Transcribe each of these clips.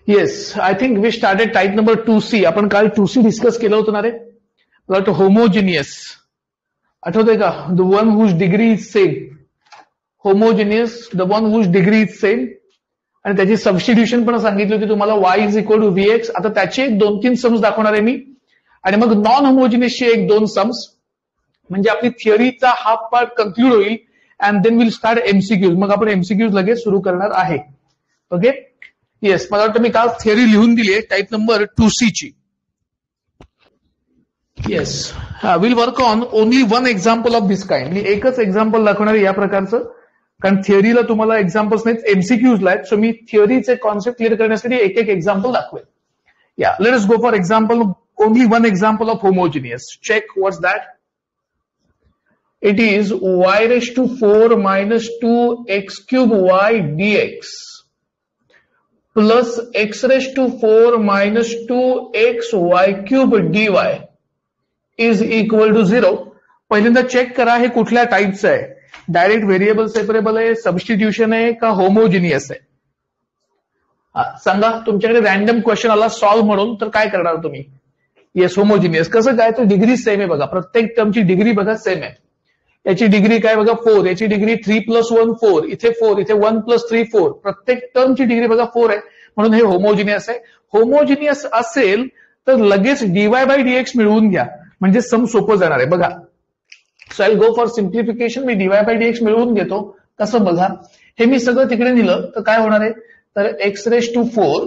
Yes, I think we started type number 2C. आपण काल 2C discuss केलं होतं ना रे. मला वाटतं होमोजिनियस. आठवतंय का? The one whose degree is same. Homogeneous, the one whose degree is same. आणि त्याची सबस्टिट्यूशन पण सांगितली होती तुम्हाला, y is equal to vx. आता त्याचे एक 2-3 सम्स दाखवणार आहे मी, आणि मग नॉन होमोजिनियसचे 1-2 सम्स. म्हणजे आपली थिअरीचा हाफ पार्ट कन्क्लूड होईल, and then will start MCQs. मग आपण एमसीक्यूज लगेच सुरू करणार आहे. ओके. येस, मला वाटतं मी काल थिअरी लिहून दिली आहे टाईप नंबर 2C ची. Yes, will work on only one example of this kind. मी एकच एक्झाम्पल दाखवणार आहे या प्रकारचं, कारण थिअरीला तुम्हाला एक्झाम्पल्स नाहीत, एमसीक्यूजला आहेत. सो मी थिअरीचे कॉन्सेप्ट क्लिअर करण्यासाठी एक एक एक्झाम्पल दाखवेल. या, let us go for example. Only one example of homogeneous. Check what's that. It is y raised to 4 minus 2x cube y dx plus x raised to 4 minus 2x y cube dy is equal to 0. पहिल्यांदा check करा हे कुठल्या टाईपचं आहे. Direct variable separable आहे, substitution आहे का homogeneous आहे? सांगा. तुमच्याकडे रॅन्डम क्वेश्चन आला सॉल्व्ह म्हणून, तर काय करणार तुम्ही? Yes, homogeneous. कसं काय? तर डिग्री सेम आहे बघा. प्रत्येक टर्मची डिग्री बघा सेम आहे. याची डिग्री काय बघा 4, याची डिग्री 3 + 1 4, इथे 4, इथे 1 + 3 4. प्रत्येक टर्मची डिग्री बघा 4 आहे, म्हणून हे होमोजिनियस आहे. होमोजिनियस असेल तर लगेच dy/dx मिळवून घ्या, म्हणजे सम सोपं जाणार आहे बघा. So I will go for simplification. Me dy/dx मिळवून घेतो. कसं बघा, हे मी सगळं तिकडे नेलं तर काय होणार आहे, तर x raised to 4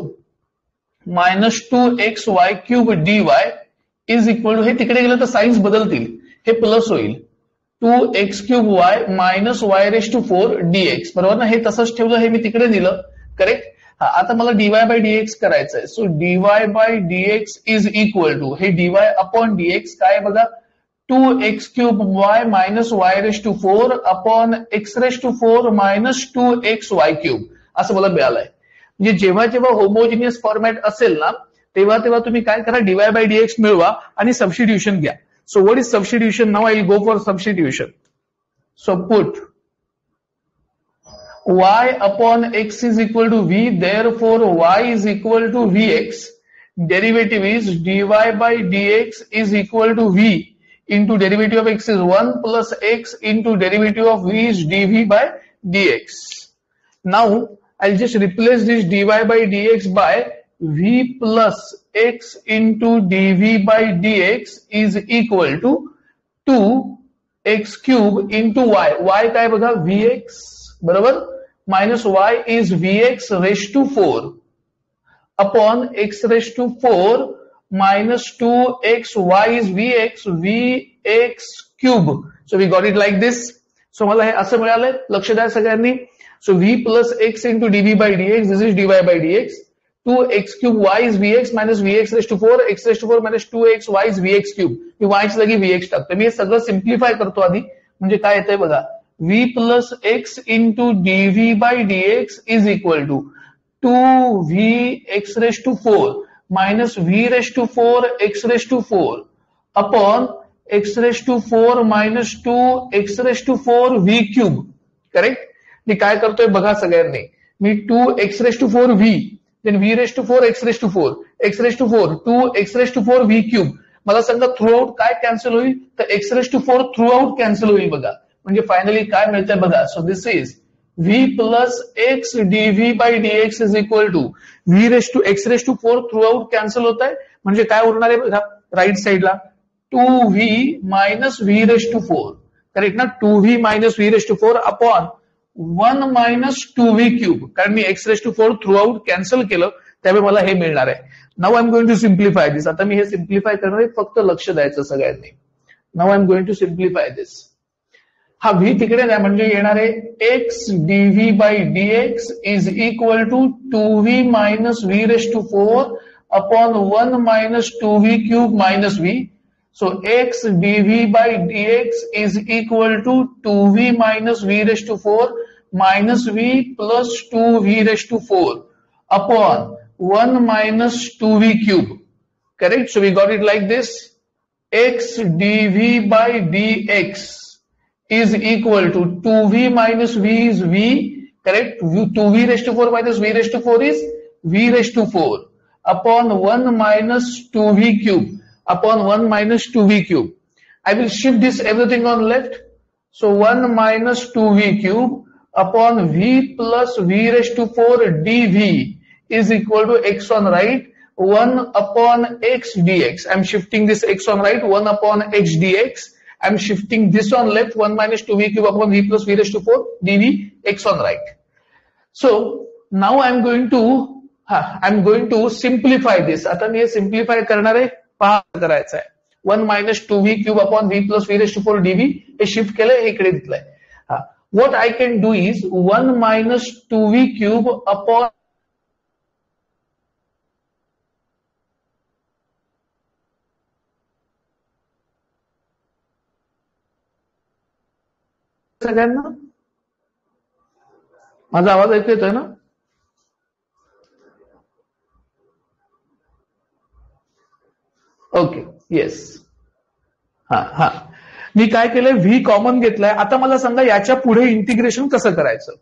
minus 2xy cube dy is equal to, हे तिकडे गेलं तर साईन्स बदलतील, हे प्लस होईल 2x cube y minus y raised to 4 dx. बरोबर ना? हे तसंच ठेवलं, हे मी तिकडे दिलं. करेक्ट. आता मला dy/dx करायचंय. So dy/dx is equal to, हे dy अपॉन dx काय बघा, 2x cube y minus y raised to 4 upon x raised to 4 minus 2xy cube असं मला मिळालंय. म्हणजे जेव्हा जेव्हा होमोजिनियस फॉर्मॅट असेल ना, तेव्हा तेव्हा तुम्ही काय करा, dy/dx मिळवा आणि सबस्टिट्यूशन घ्या. So what is substitution? Now I will go for substitution. So put y upon x is equal to v, therefore y is equal to vx. Derivative is dy/dx is equal to v into derivative of x is 1 plus x into derivative of v is dv/dx. Now I'll just replace this dy/dx by v plus x into dv/dx is equal to 2x cube into y. y काय बघा, vx बरोबर, minus y is vx raised to 4 upon x raised to 4 minus 2x, y is vx cube. So we got it like this. So मला हे असं मिळालंय, लक्ष द्या सगळ्यांनी. So v plus x into dv/dx, this is dy/dx. 2x cube y is vx minus vx raised to 4, x raised to 4 minus 2x y is vx cube. Me y ची जागी vx टाकतो. मी हे सगळं सिम्प्लिफाय करतो आधी, म्हणजे काय येतंय बघा, v plus x into dv/dx is equal to 2vx raised to 4 minus v raised to 4 x raised to 4 upon x raised to 4 minus 2x raised to 4 v cube. Correct. मी काय करतोय बघा सगळ्यांनी, मी 2x raised to 4 v, then v raised to 4 x raised to 4, x raised to 4 2x raised to 4 v cube. मला सांगा through out काय cancel होईल, तर x raised to 4 throughout cancel होईल बघा. म्हणजे फायनली काय मिळतंय बघा. So this is v plus x dv/dx is equal to v raised to x raised to 4 throughout cancel होत आहे, म्हणजे काय उरणार आहे बघा राईट साईडला, 2v minus v raised to 4. Correct ना? 2v minus v raised to 4 upon 1 minus 2v cube, कारण मी x raised to 4 throughout cancel केलं, त्यामुळे मला हे मिळणार आहे. Now I am going to simplify this. आता मी हे सिम्प्लिफाय करणार आहे, फक्त लक्ष द्यायचं सगळ्यांनी. Now I am going to simplify this. हा v तिकडे नाही, म्हणजे येणार आहे x dv/dx is equal to 2v minus v raised to 4 upon 1 minus 2v cube minus v. So x dv/dx is equal to 2v minus v raised to 4 minus v plus 2v raised to 4 upon 1 minus 2v cube. Correct? So we got it like this. X dv/dx is equal to 2v minus v is v. Correct? 2v raised to 4 minus v raised to 4 is v raised to 4 upon 1 minus 2v cube upon 1 minus 2v cube. I will shift this everything on left. So 1 minus 2v cube upon v plus v raised to 4 dv is equal to x on right 1 upon x dx. I'm shifting this x on right 1 upon x dx. I'm shifting this on left 1 minus 2v cube upon v plus v raised to 4 dv x on right. So now I'm going to simplify this. आता मी हे simplify करणार आहे, पहा करायचं आहे. 1 minus 2v cube upon v plus v raised to 4 dv हे shift केलंय, हे इकडे दिलंय. What I can do is 1 minus 2v cube upon सगळ्यांना माझा आवाज ऐकू येतोय ना? Okay, yes. हा मी काय केलंय, व्ही कॉमन घेतलाय. आता मला सांगा याच्या पुढे इंटिग्रेशन कसं करायचं.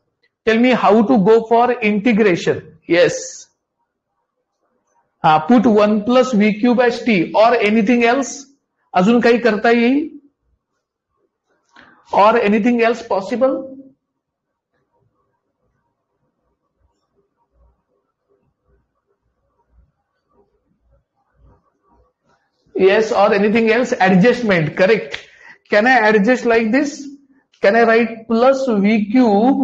Tell me how to go for integration. Yes, put 1 plus V cube s t or anything else. अजून काही करता येईल? Or anything else possible? Yes, or anything else? Adjustment, correct. Can I adjust like this? Can I write plus v cube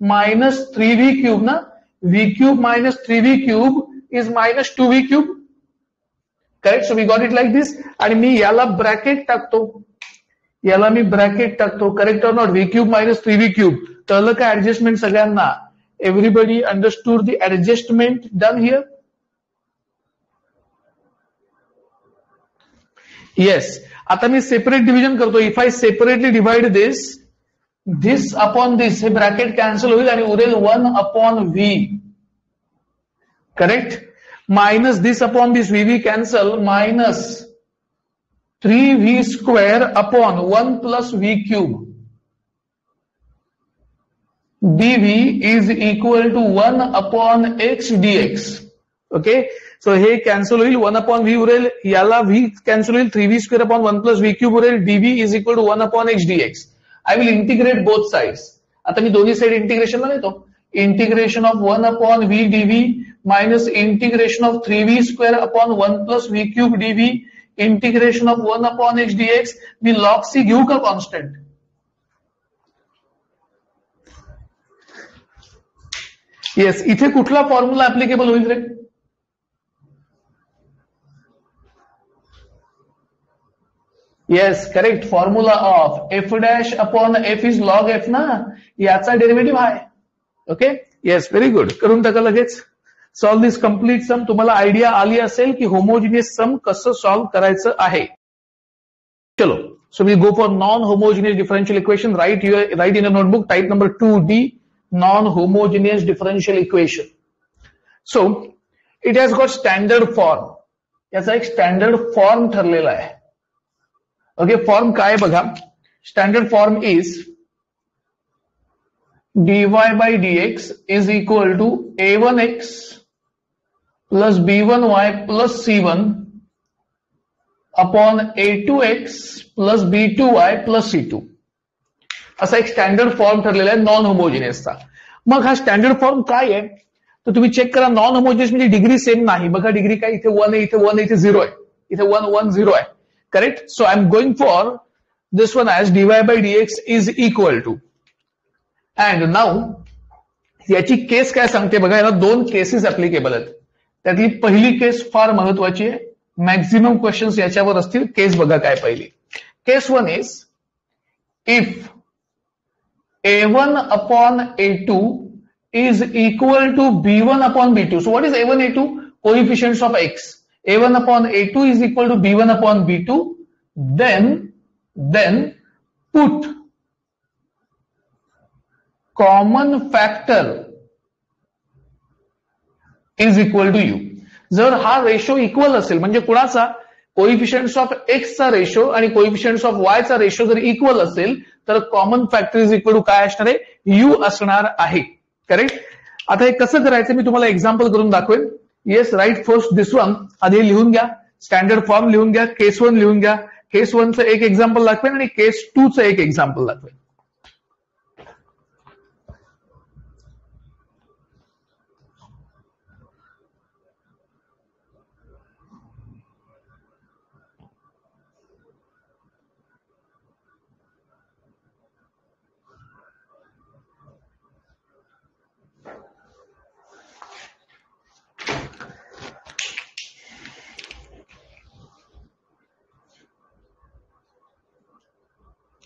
minus 3v cube na? V cube minus 3v cube is minus 2v cube. Correct? So we got it like this. आणि मी याला bracket टाकतो. याला मी bracket टाकतो. Correct or not? V cube minus 3v cube. कळलं का adjustment सगळ्यांना? Everybody understood the adjustment done here? Yes. आता मी सेपरेट डिव्हिजन करतो. If I separately divide this upon this, हे ब्रॅकेट कॅन्सल होईल आणि उरेल 1 upon V. Correct. Minus this upon this, V cancel, minus 3v square upon 1 plus V cube dv is equal to 1 upon x dx. Okay, so हे cancel होईल, 1 upon V उरेल, याला V cancel होईल, 3v square upon 1 plus V cube उरेल, dv is equal to 1 upon x dx. I will integrate both sides. आता मी दोन्ही side इंटिग्रेशनला नेतो. Integration of 1 upon V dv minus integration of 3v square upon 1 plus V cube dv integration of 1 upon x dx. मी log C घेऊ का constant? Yes. इथे कुठला फॉर्म्युला ऍप्लिकेबल होईल रे? Yes, correct. Formula of F dash upon F is log F ना, याचा derivative आहे. Okay, yes, very good. करून टाका लगेच. सॉल्व दिस कम्प्लीट सम. तुम्हाला आयडिया आली असेल की होमोजिनियस सम कसं सॉल्व करायचं आहे. चलो, so we go for non homogeneous differential equation. Write in a notebook, type number 2D, non homogeneous differential equation. So it has got standard form. याचा एक स्टँडर्ड फॉर्म ठरलेला आहे. ओके, फॉर्म काय बघा. Standard form is dy by dx is equal to a1x plus b1y plus c1 upon a2x plus b2y plus c2. असा एक standard form ठरलेला आहे नॉन होमोजिनियसचा. मग हा स्टँडर्ड फॉर्म काय आहे तर तुम्ही चेक करा. नॉन होमोजिनियस म्हणजे डिग्री सेम नाही. बघा डिग्री काय, इथे 1 आहे, इथे 1 आहे, इथे 0 आहे, इथे 1 1 0 आहे. Correct? So I'm going for this one as dy by dx is equal to. And now याची केस काय सांगते बघा. याला 2 केसेस ऍप्लिकेबल आहेत. त्यातली पहिली केस फार महत्वाची आहे. मॅक्झिमम क्वेश्चन्स याच्यावर असतील. केस बघा काय पहिली. केस 1 is if a1 upon a2 is equal to b1 upon b2. So what is a1 a2? Coefficients of x. a1 upon a2 is equal to b1 upon b2. Then put common factor is equal to u. जर हा ratio equal असेल म्हणजे कुणाचा, coefficients of x चा ratio आणि coefficients of y चा ratio जर equal असेल तर common factor is equal to काय असणार आहे, यू असणार आहे. करेक्ट. आता हे कसं करायचं मी तुम्हाला एक्झाम्पल करून दाखवेन. येस, राईट फर्स्ट दिस वन. आधी लिहून घ्या, स्टँडर्ड फॉर्म लिहून घ्या, केस 1 लिहून घ्या. केस 1चं एक एक्झाम्पल दाखवेन आणि केस 2चं एक एक्झाम्पल दाखवेन.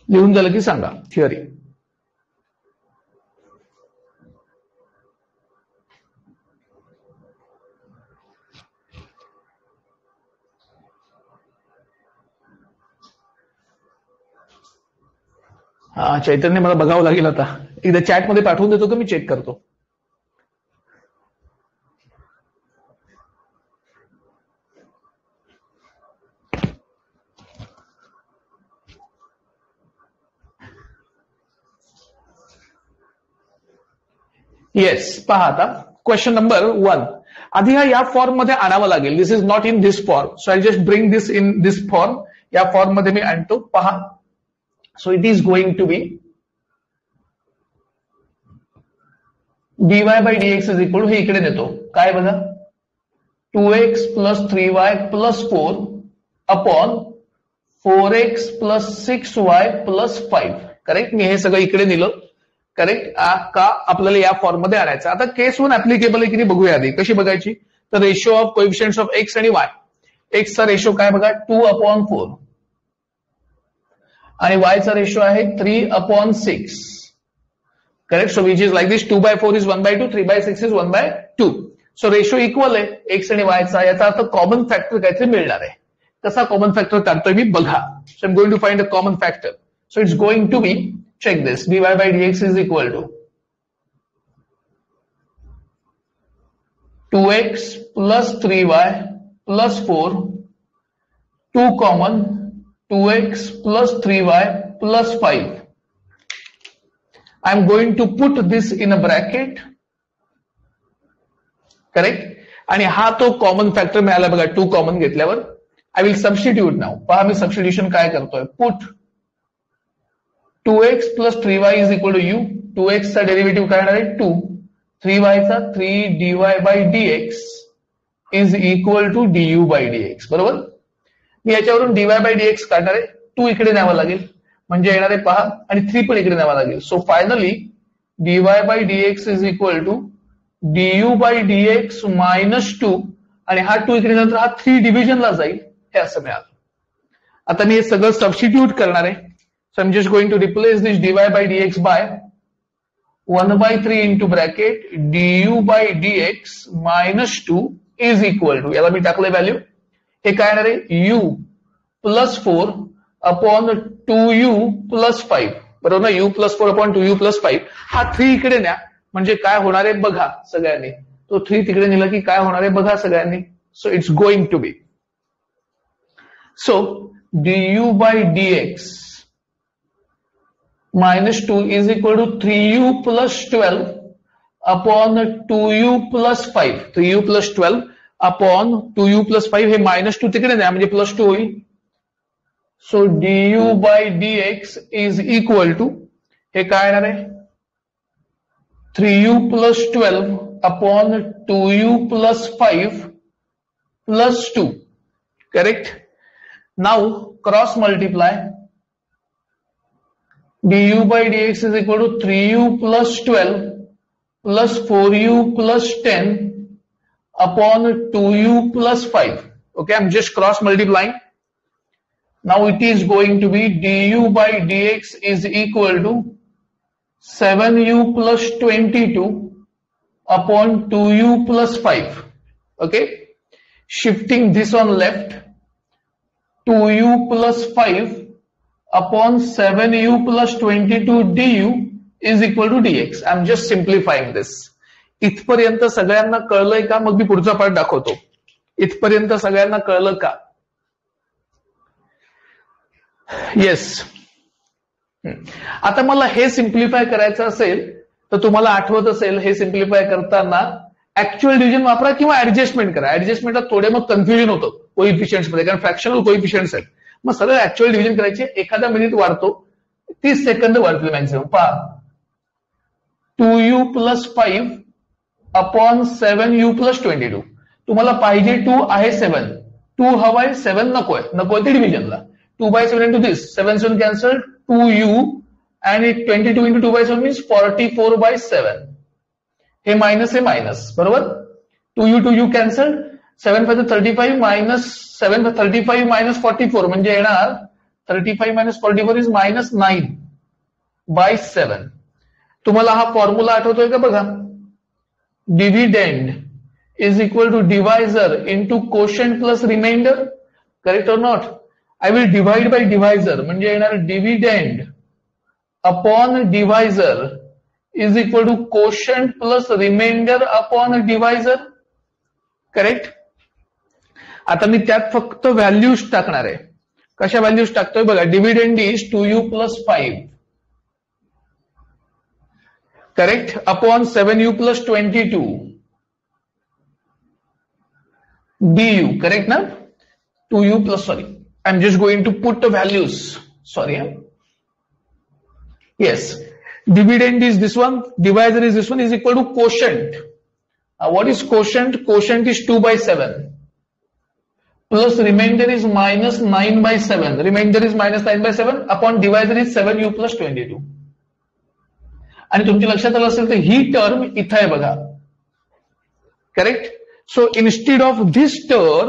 लिहून झालं की सांगा थिअरी. हा, चैतन्य मला बघावं लागेल आता. एकदा चॅटमध्ये पाठवून देतो का, मी चेक करतो. येस, पहा आता क्वेश्चन नंबर 1. आधी हा या फॉर्म मध्ये आणावं लागेल. This is not in this form, so I just bring this in this form. या फॉर्म मध्ये मी आणतो. पहा, so it is going to be dy by dx is equal, हे इकडे नेतो, काय बघा, 2x plus 3y plus 4 upon 4x plus 6y plus 5. Correct, मी हे सगळं इकडे नेलं. करेक्ट, का आपल्याला या फॉर्म मध्ये आणायचं. आता केस 1 ऍप्लिकेबल आहे की नाही बघूया आधी. कशी बघायची, तर रेशो ऑफ कोएफिशियंट्स ऑफ एक्स आणि वाय. एक्सचा रेशो काय बघा, 2/4 आणि वायचा रेशो आहे 3/6. Correct, so which is like this, 2/4 is 1/2, 3/6 is 1/2. So ratio equal आहे एक्स आणि वायचा. याचा अर्थ कॉमन फॅक्टर काहीतरी मिळणार आहे. कसा कॉमन फॅक्टर काढतोय मी बघा. So I am going to find a common factor. So it's going to be, check this, dy by dx is equal to 2x plus 3y plus 4, 2 common, 2x plus 3y plus 5. I'm going to put this in a bracket. Correct? आणि हा तो common factor मिळाला बघा, 2 common घेतल्यावर. I will substitute नाव. पहा मी substitution काय करतोय. Put 2x plus 3y is equal to u. 2x चा डेरिव्हेटिव्ह काय आहे 2, 3y चा 3 dy by dx is equal to du by dx. बरोबर, मी याच्यावरून dy by dx काढणार आहे. 2 इकडे न्यावा लागेल म्हणजे येणार आहे पहा, आणि 3 पण इकडे न्यावा लागेल. So finally dy by dx is equal to du by dx minus 2, आणि हा 2 इकडे नंतर हा 3 डिव्हिजनला जाईल. हे असं मिळालं. आता मी हे सगळं सबस्टिट्यूट करणार आहे. So I'm just going to replace this dy by dx by 1/3 into bracket du by dx minus 2 is equal to, याला मी टाकले व्हॅल्यू. हे काय येणार आहे, u plus 4 upon 2u plus 5. बरोबर ना, u plus 4 upon 2u plus 5. हा 3 इकडे न्या म्हणजे काय होणार आहे बघा सगळ्यांनी. तो 3 तिकडे नेला की काय होणार आहे बघा सगळ्यांनी. So it's going to be, so du by dx minus 2 is equal to 3u plus 12 upon 2u plus 5. 3u plus 12 upon 2u plus 5. हे minus 2 तिकडे द्या म्हणजे plus 2 होईल. So du by dx is equal to, हे काय येणार आहे, 3u plus 12 upon 2u plus 5 plus 2. Correct? Now cross multiply. du by dx is equal to 3u plus 12 plus 4u plus 10 upon 2u plus 5. Okay, I'm just cross multiplying. Now it is going to be du by dx is equal to 7u plus 22 upon 2u plus 5. Okay, shifting this on left, 2u plus 5 upon 7u plus 22 du is equal to dx. I'm just simplifying this. इथपर्यंत सगळ्यांना कळलंय का? मग मी पुढचा part दाखवतो. इथपर्यंत सगळ्यांना कळलं का? येस. आता मला हे सिम्प्लिफाय करायचं असेल तर तुम्हाला आठवत असेल हे सिम्प्लिफाय करताना ऍक्च्युअल डिव्हिजन वापरा किंवा ऍडजस्टमेंट करा. ऍडजस्टमेंटला थोडे मग कन्फ्युजन होतं कोइफिशियंट्स मध्ये, कारण फ्रॅक्शनल कोइफिशियंट्स आहेत. मग सरळ ऍक्च्युअल डिव्हिजन करायचे. एखादा मिनिट वाढतो, 30 सेकंद वाढतील मॅक्सिमम. पहा 2u + 5 अपॉन 7u + 22. तुम्हाला पाहिजे 2 आहे 7, 2 हवाय 7 नकोय ते डिव्हिजनला. 2/7 into this, 7 7 cancelled, 2u and 22 into 2/7 means 44/7. हे मायनस हे मायनस, बरोबर. 2u cancelled, 7 5 35 minus 7 35 minus 44 म्हणजे येणार 35 minus 44 is -9/7. तुम्हाला हा फॉर्म्युला आठवतोय का बघा. डिव्हिडेंड is equal to divisor into quotient plus remainder, correct or not? I will divide by divisor म्हणजे येणार dividend upon divisor is equal to quotient plus remainder upon divisor, correct? आता मी त्यात फक्त व्हॅल्यूज टाकणार आहे. कशा व्हॅल्यूज टाकतोय बघा. Dividend is 2u + 5 correct upon 7u + 22 du, correct now? 2u plus, sorry, I'm just going to put the values, sorry. Yes, dividend is this one, divisor is this one, is equal to quotient. What is quotient? Quotient is 2/7 plus remainder is -9/7. Remainder is -9/7 upon divisor is 7u + 22. आणि तुमच्या लक्षात आलं असेल तर ही term इथं आहे बघा, correct. So instead of this term,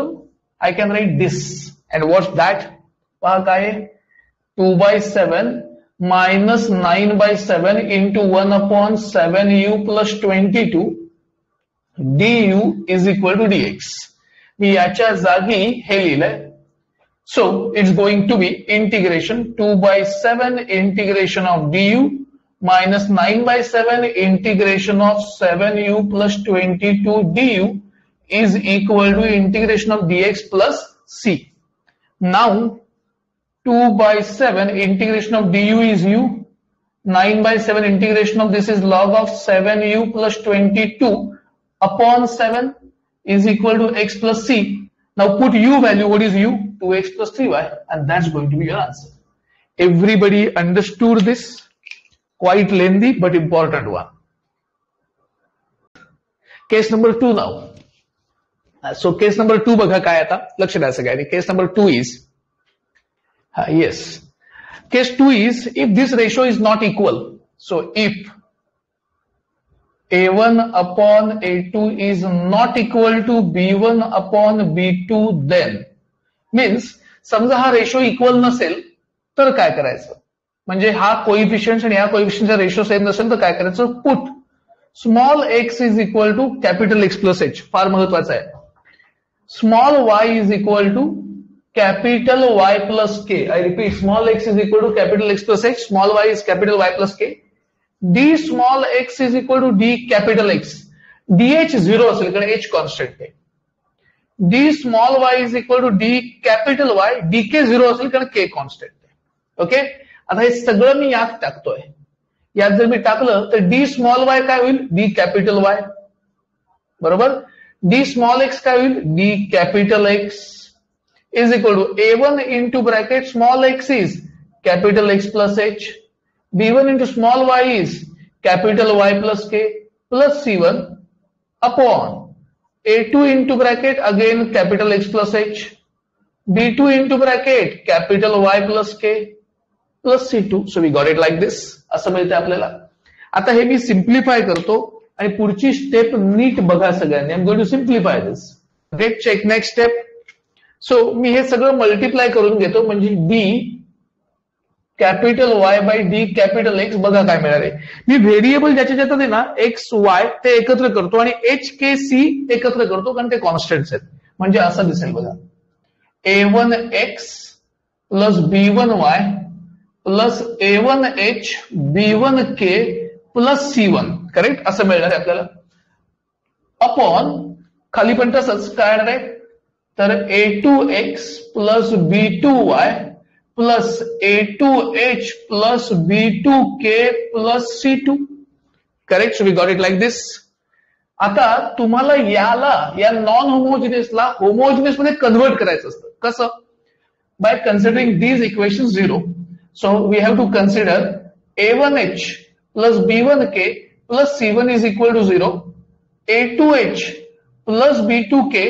I can write this. And what's that? पहा काय 2/7 minus 9/7 into 1/7u + 22 du is equal to dx. मी याच्या जागी हे लिहिलंय. So it's going to be integration 2/7 integration of du minus 9/7 integration of 7u + 22 du is equal to integration of dx plus c. Now 2/7 integration of du is u, 9/7 integration of this is log of 7u + 22 upon 7 is equal to x plus c. Now put u value, what is u? 2x plus 3y, and that's going to be your answer. Everybody understood this? Quite lengthy but important one. Case number 2 now. So case number 2 बघा काय आता लक्ष द्या सगळ्यांनी. Case number 2 is yes. Case 2 is if this ratio is not equal. So if A1 upon A2 is not equal to B1 upon B2 then means समजा हा ratio equal नसेल तर काय करायचं. म्हणजे हा कोइफिशियंट आणि या कोइफिशियंटचा रेशो सेम नसेल तर काय करायचं. Put small x is equal to capital x plus h. फार महत्वाचं आहे. Small y is equal to capital Y plus K. I repeat, small x is equal to capital X plus H, small y is capital Y plus K. D small x is equal to D capital X. DH 0 असेल कारण H constant आहे. D small y is equal to D capital Y, DK 0 असेल कारण K constant आहे. Okay, आता हे सगळं मी यात टाकतोय. यात जर मी टाकलं तर D small y काय होईल? D capital Y, बरोबर. D small x काय होईल? D capital X is equal to A1 into bracket small x is capital X plus H, B1 into small y is capital Y plus K plus C1 upon A2 into bracket again capital X plus H, B2 into bracket capital Y plus K plus C2. So we got it like this. असं मिळते आपल्याला. आता हे मी simplify करतो आणि पुढची step नीट बघा सगळ्यांनी. I am going to simplify this. Great, check next step. So मी हे सगळं मल्टिप्लाय करून घेतो म्हणजे D capital Y by D capital X. बघा काय मिळालं आहे. मी व्हेरिएबल ज्याच्या ज्याच्यात आहे ना एक्स वाय ते एकत्र करतो आणि एच के सी एकत्र करतो कारण ते कॉन्स्टंट्स आहेत. म्हणजे असं दिसेल बघा. A1x plus B1y plus A1h B1k plus C1, correct, असं मिळणार आहे आपल्याला. अपॉन खाली पण तसंच काय येणार आहे तर A2x plus B2y plus A2h plus B2k plus C2. Correct. So we got it like this. आता तुम्हाला या नॉन होमोजिनियसला होमोजिनियस मध्ये कन्व्हर्ट करायचं असतं. कसं? By considering these equation 0. So we have to consider A1H plus B1K plus C1 is equal to 0, A2H plus B2K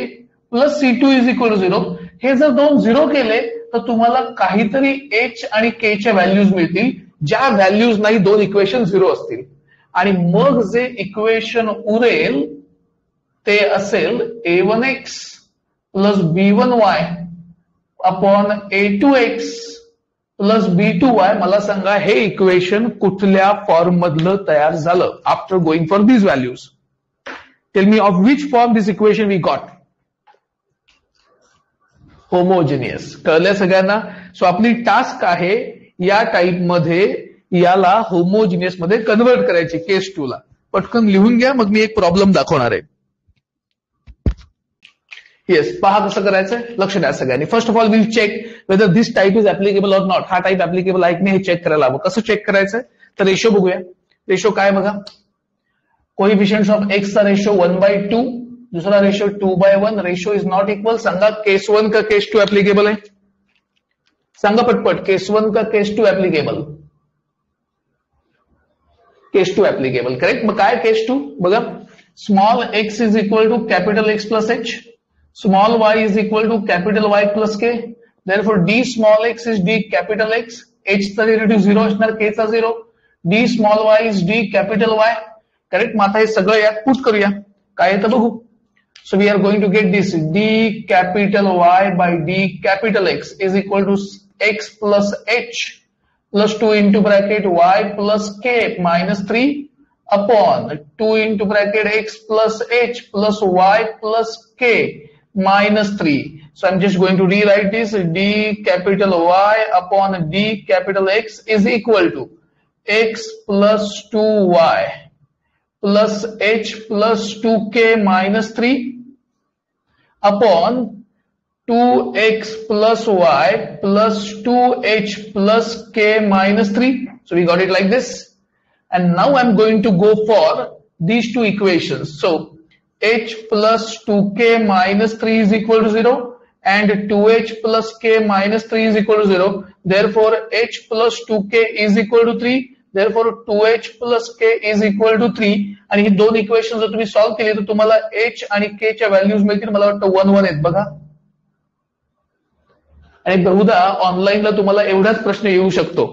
plus C2 is equal to 0. हे जर दोन 0 केले तर तुम्हाला काहीतरी H आणि K च्या व्हॅल्यूज मिळतील, ज्या व्हॅल्यूज नाही दोन इक्वेशन 0 असतील. आणि मग जे इक्वेशन उरेल ते असेल A1X plus B1Y upon A2X plus B2Y. मला सांगा हे इक्वेशन कुठल्या फॉर्म मधलं तयार झालं after going for these values. Tell me of which form this equation we got. Homogeneous. कळलंय सगळ्यांना? सो आपली टास्क आहे या टाईप मध्ये याला होमोजिनियस मध्ये कन्व्हर्ट करायची केस 2 ला. पटकन लिहून घ्या, मग मी एक प्रॉब्लेम दाखवणार आहे. येस, पहा कसं करायचंय. लक्ष द्या सगळ्यांनी. First of all will check whether this type is applicable or not. हा टाईप ऍप्लिकेबल आहे की नाही हे चेक करायला हवं. कसं चेक करायचंय? तर रेशो बघूया. रेशो काय बघा. कोएफिशियंट्स ऑफ एक्स चा रेशो 1/2, दूसरा ratio 2/1. Ratio is not equal. सांगा केस 1 का केस 2 ऍप्लिकेबल आहे? सांगा पटपट. केस 1 का case 2 applicable? Case 2 applicable. Correct. मग काय केस 2 बघा. Small x is equal to capital X plus h. Small y is equal to capital Y plus k. Therefore d small x is d capital X. H चा derivative 0 असणार, k चा 0. D small y is d capital Y. Correct. मग आता हे सगळं यात put करूया. काय येतं बघू. So we are going to get this d capital Y by d capital X is equal to x plus h plus 2 into bracket y plus k minus 3 upon 2 into bracket x plus h plus y plus k minus 3. So I'm just going to rewrite this. D capital Y upon d capital X is equal to x plus 2y plus h plus 2k minus 3 upon 2x plus y plus 2h plus k minus 3. So we got it like this. And now I'm going to go for these two equations. So h plus 2k minus 3 is equal to 0 and 2h plus k minus 3 is equal to 0. Therefore h plus 2k is equal to 3. Therefore 2h plus k is equal to 3. आणि ही दोन equation जर तुम्ही solve केली तर तुम्हाला h आणि k च्या values मिळतील. मला वाटतं 1 आहेत बघा. आणि बहुधा ऑनलाईनला तुम्हाला एवढाच प्रश्न येऊ शकतो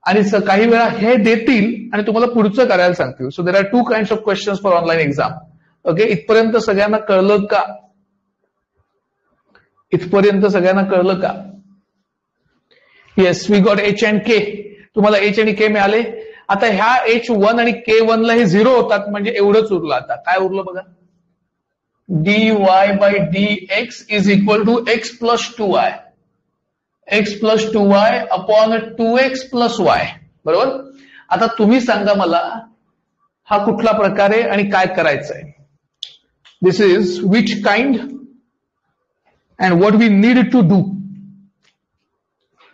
आणि काही वेळा हे देतील आणि तुम्हाला पुढचं करायला सांगतील. So there are 2 kinds of questions for online exam. Okay. इथपर्यंत सगळ्यांना कळलं का? इथपर्यंत सगळ्यांना कळलं का? Yes, we got H and K. तुम्हाला एच आणि के मिळाले. आता ह्या H1 आणि K1 ला हे 0 होतात म्हणजे एवढंच उरलं. आता काय उरलं बघा. dy by dx is equal to x plus 2y. x plus 2y upon 2x plus y. बरोबर. आता तुम्ही सांगा मला हा कुठला प्रकार आहे आणि काय करायचंय. This is which kind and what we need to do.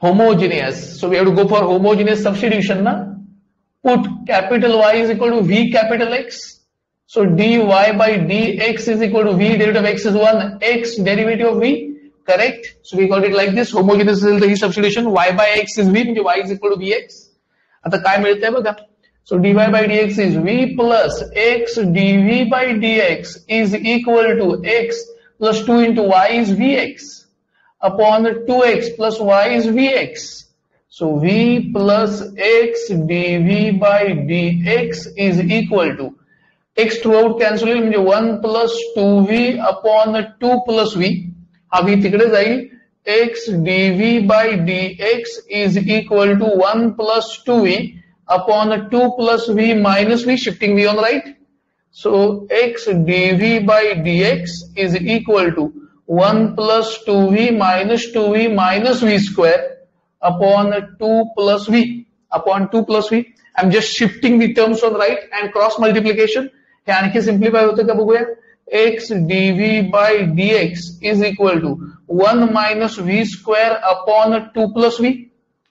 Homogeneous. So we have to go for homogeneous substitution. Na? Put capital Y is equal to V capital X. So dy by dx is equal to V derivative of X is 1, X derivative of V. Correct. So we got it like this. Homogeneous is the substitution. Y by X is V, म्हणजे Y is equal to Vx. आता काय मिळतंय बघा. So dy by dx is V plus X dV by dx is equal to X plus 2 into Y is Vx. Upon 2x plus y is vx. So v plus x dv by dx is equal to x throughout cancel म्हणजे 1 plus 2v upon 2 plus v. हा v तिकडे जाईल. x dv by dx is equal to 1 plus 2v upon 2 plus v minus v, shifting v on right. So x dv by dx is equal to 1 plus 2v minus 2v minus v square upon 2 plus v upon 2 plus v. I'm just shifting the terms on right and cross multiplication. हे आणखी simplify होतं का बघूया. x dv by dx is equal to 1 minus v square upon 2 plus v.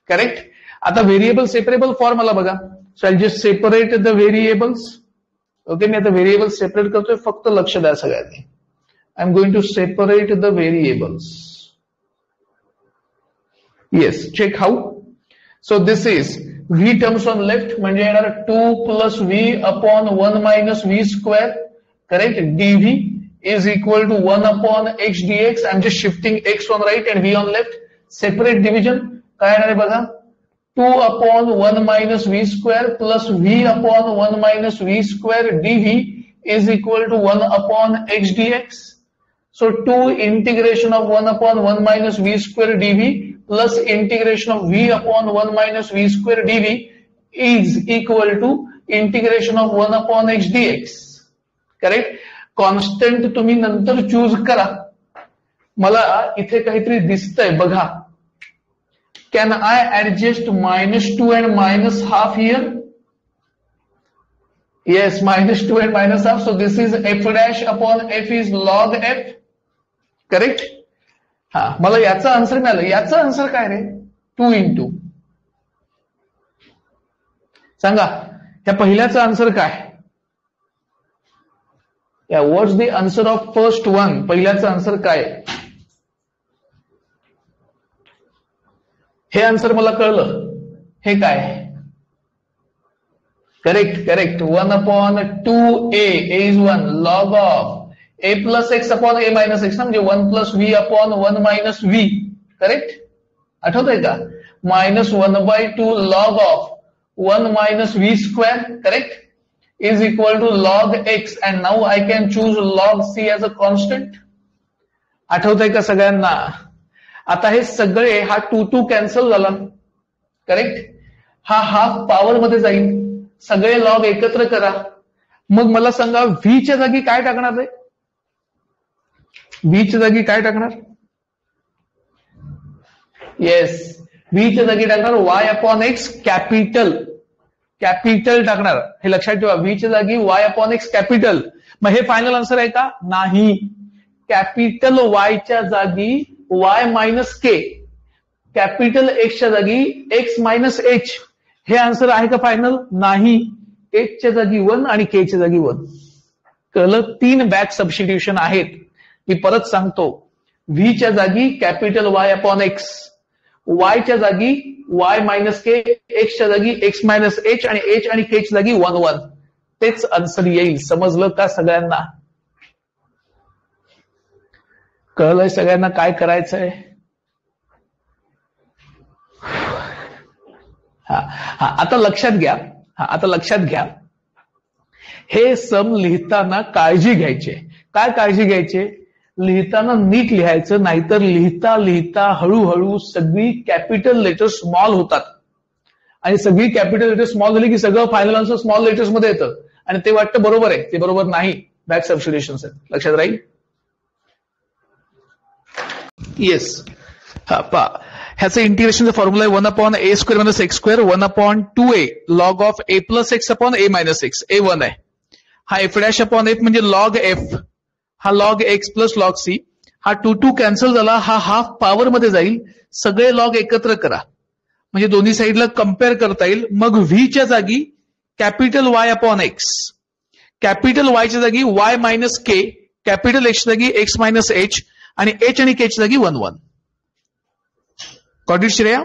Correct. आता variable separable form आला बघा. So I'll just separate the variables. Okay, मी आता व्हेरिएबल सेपरेट करतोय, फक्त लक्ष द्या सगळ्यांनी. I am going to separate the variables. Yes, check how. So this is V terms on left म्हणजे येणार 2 plus V upon 1 minus V square. Correct. Dv is equal to 1 upon x dx. I'm just shifting x on right and v on left. Separate division. काय येणार आहे बघा, 2 upon 1 minus v square plus v upon 1 minus v square dv is equal to 1 upon x dx. So 2 integration of 1 upon 1 minus v square dv plus integration of v upon 1 minus v square dv is equal to integration of 1 upon x dx. Correct? Constant तुम्ही नंतर choose करा. मला इथे काहीतरी दिसतंय बघा. Can I adjust -2 and -1/2 here? Yes, -2 and -1/2. So this is f dash upon f is log f. Correct. हा, मला याचं आन्सर मिळालं. याचं आन्सर काय रे? 2 into. सांगा, त्या पहिल्याचं आन्सर काय? What's the answer of first one? पहिल्याचं आन्सर काय? हे आन्सर मला कळलं. हे काय? Correct, correct. 1 upon 2a is 1 log of a plus x upon a minus x ना, म्हणजे 1 plus v upon 1 minus v. Correct. आठवतंय का? -1/2 log of 1 minus v square. Correct. is equal to log x and now I can choose log c as a constant. आठवतंय का सगळ्यांना? आता हे सगळे हा 2 कॅन्सल झाला. करेक्ट. हा हाफ पॉवर मध्ये जाईल. सगळे लॉग एकत्र करा. मग मला सांगा v च्या जागी काय टाकणार आहे? v च्या जागी काय टाकणार? येस, v च्या जागी टाकणार y upon x capital. Capital टाकणार. हे लक्षात ठेवा, व्ही च्या जागी y अपॉन एक्स कॅपिटल. मग हे फायनल आन्सर आहे का? नाही. कॅपिटल y च्या जागी y minus K, capital x च्या जागी x मायनस h. हे आन्सर आहे का फायनल? नाही. h च्या जागी 1 आणि k च्या जागी 1. कळलं? 3 बॅक सबस्टिट्यूशन आहेत. मी परत सांगतो, व्ही च्या जागी capital y upon x, y च्या जागी y मायनस के, x च्या जागी x मायनस h आणि h आणि k च्या जागी 1 1. तेच आन्सर येईल. समजलं का सगळ्यांना? कळलंय सगळ्यांना काय करायचंय? हा, आता लक्षात घ्या. आता लक्षात घ्या, हे सम लिहिताना काळजी घ्यायची. काय काळजी घ्यायची? लिहिताना नीट लिहायचं, नाहीतर लिहिता लिहिता हळूहळू सगळी कॅपिटल लेटर स्मॉल होतात. आणि सगळी कॅपिटल लेटर स्मॉल झाली की सगळं फायनल आन्सर स्मॉल लेटर्स मध्ये येतं आणि ते वाटतं बरोबर आहे. ते बरोबर नाही. बॅक सबस्टिट्यूशन आहेत. लक्षात राहील? येस. हा पा, ह्याचं इंटिग्रेशनचा फॉर्म्युला आहे 1 upon a square minus x square 1 upon 2a log of a plus x upon a minus x. a 1 आहे. हा f डॅश अपॉन f म्हणजे log f, हा log x plus log c. हा 2 cancel झाला. हा half power मध्ये जाईल. सगळे लॉग एकत्र करा म्हणजे दोन्ही साईडला कम्पेअर करता येईल. मग व्ही च्या जागी capital y upon x, capital y च्या जागी y minus K, capital x च्या जागी x मायनस h आणि h आणि k च्या जागी 1 1. Got it Shreya?